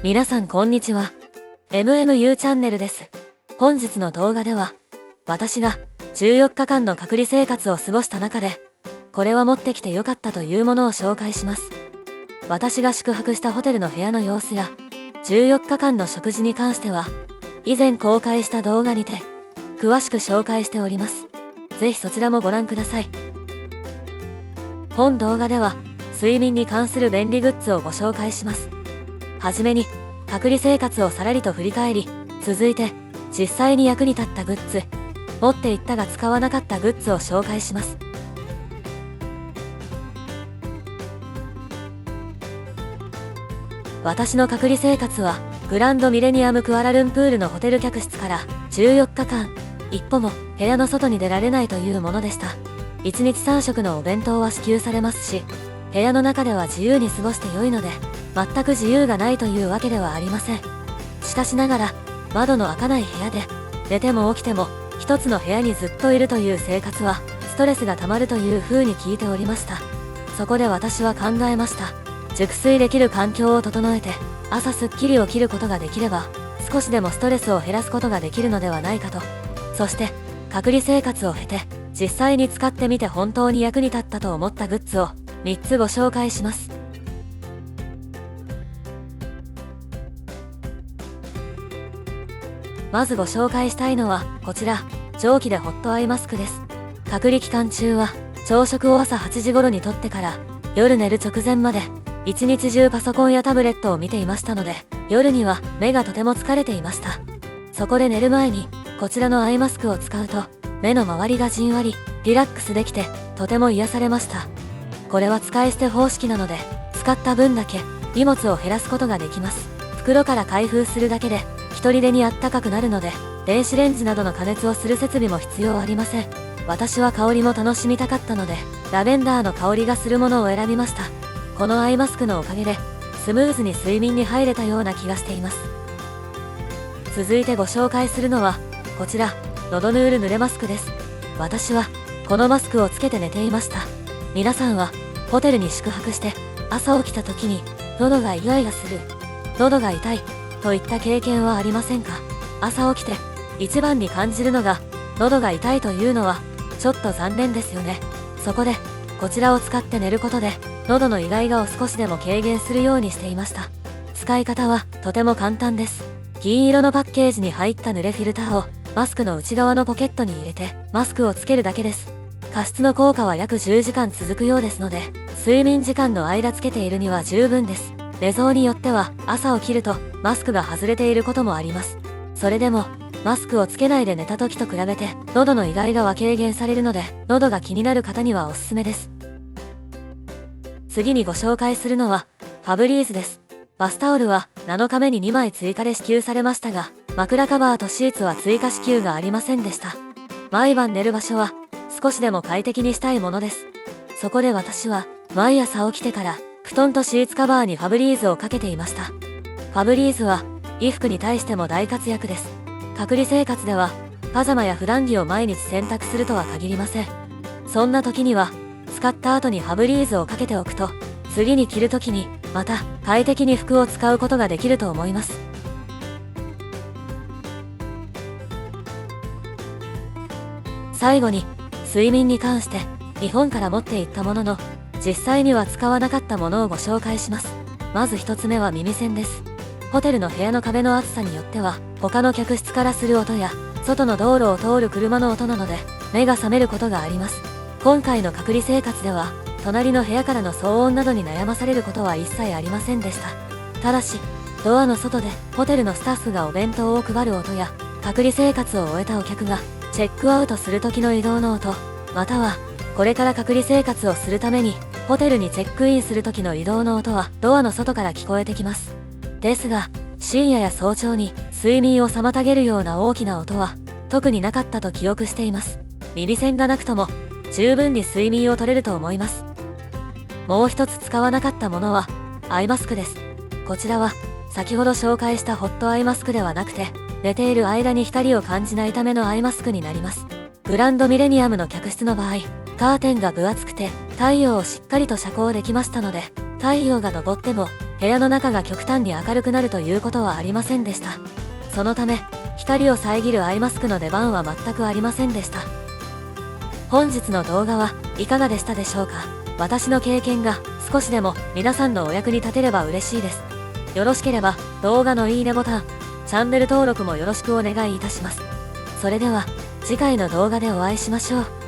皆さんこんにちは。MMU チャンネルです。本日の動画では、私が14日間の隔離生活を過ごした中で、これは持ってきてよかったというものを紹介します。私が宿泊したホテルの部屋の様子や、14日間の食事に関しては、以前公開した動画にて、詳しく紹介しております。ぜひそちらもご覧ください。本動画では、睡眠に関する便利グッズをご紹介します。はじめに、隔離生活をさらりと振り返り、続いて、実際に役に立ったグッズ、持っていったが使わなかったグッズを紹介します。私の隔離生活は、グランドミレニアムクアラルンプールのホテル客室から14日間、一歩も部屋の外に出られないというものでした。1日3食のお弁当は支給されますし、部屋の中では自由に過ごして良いので、全く自由がないというわけではありません。しかしながら、窓の開かない部屋で、寝ても起きても、一つの部屋にずっといるという生活は、ストレスが溜まるという風に聞いておりました。そこで私は考えました。熟睡できる環境を整えて、朝すっきり起きることができれば、少しでもストレスを減らすことができるのではないかと。そして、隔離生活を経て、実際に使ってみて本当に役に立ったと思ったグッズを、3つご紹介します。まずご紹介したいのは、こちら、蒸気でホットアイマスクです。隔離期間中は、朝食を朝8時頃にとってから、夜寝る直前まで、一日中パソコンやタブレットを見ていましたので、夜には目がとても疲れていました。そこで寝る前に、こちらのアイマスクを使うと、目の周りがじんわり、リラックスできて、とても癒されました。これは使い捨て方式なので、使った分だけ、荷物を減らすことができます。袋から開封するだけで、一人でにあったかくなるので、電子レンジなどの加熱をする設備も必要ありません。私は香りも楽しみたかったので、ラベンダーの香りがするものを選びました。このアイマスクのおかげで、スムーズに睡眠に入れたような気がしています。続いてご紹介するのは、こちら、のどヌール濡れマスクです。私は、このマスクをつけて寝ていました。皆さんは、ホテルに宿泊して、朝起きた時に、喉がイガイガする、喉が痛い、といった経験はありませんか？朝起きて、一番に感じるのが、喉が痛いというのは、ちょっと残念ですよね。そこで、こちらを使って寝ることで、喉のイガイガを少しでも軽減するようにしていました。使い方は、とても簡単です。銀色のパッケージに入った濡れフィルターを、マスクの内側のポケットに入れて、マスクをつけるだけです。加湿の効果は約10時間続くようですので、睡眠時間の間つけているには十分です。寝相によっては、朝起きると、マスクが外れていることもあります。それでも、マスクをつけないで寝た時と比べて、喉のイガイガは軽減されるので、喉が気になる方にはおすすめです。次にご紹介するのは、ファブリーズです。バスタオルは、7日目に2枚追加で支給されましたが、枕カバーとシーツは追加支給がありませんでした。毎晩寝る場所は、少しでも快適にしたいものです。そこで私は、毎朝起きてから、布団とシーツカバーにファブリーズをかけていました。ファブリーズは、衣服に対しても大活躍です。隔離生活では、パジャマや普段着を毎日洗濯するとは限りません。そんな時には、使った後にファブリーズをかけておくと、次に着る時に、また、快適に服を使うことができると思います。最後に、睡眠に関して、日本から持っていったものの、実際には使わなかったものをご紹介します。まず一つ目は耳栓です。ホテルの部屋の壁の厚さによっては、他の客室からする音や、外の道路を通る車の音なので、目が覚めることがあります。今回の隔離生活では、隣の部屋からの騒音などに悩まされることは一切ありませんでした。ただし、ドアの外でホテルのスタッフがお弁当を配る音や、隔離生活を終えたお客がチェックアウトする時の移動の音、または、これから隔離生活をするために、ホテルにチェックインする時の移動の音はドアの外から聞こえてきます。ですが、深夜や早朝に睡眠を妨げるような大きな音は特になかったと記憶しています。耳栓がなくとも十分に睡眠を取れると思います。もう一つ使わなかったものはアイマスクです。こちらは先ほど紹介したホットアイマスクではなくて、寝ている間に光を感じないためのアイマスクになります。グランドミレニアムの客室の場合、カーテンが分厚くて太陽をしっかりと遮光できましたので、太陽が昇っても部屋の中が極端に明るくなるということはありませんでした。そのため、光を遮るアイマスクの出番は全くありませんでした。本日の動画はいかがでしたでしょうか。私の経験が少しでも皆さんのお役に立てれば嬉しいです。よろしければ動画のいいねボタン、チャンネル登録もよろしくお願いいたします。それでは次回の動画でお会いしましょう。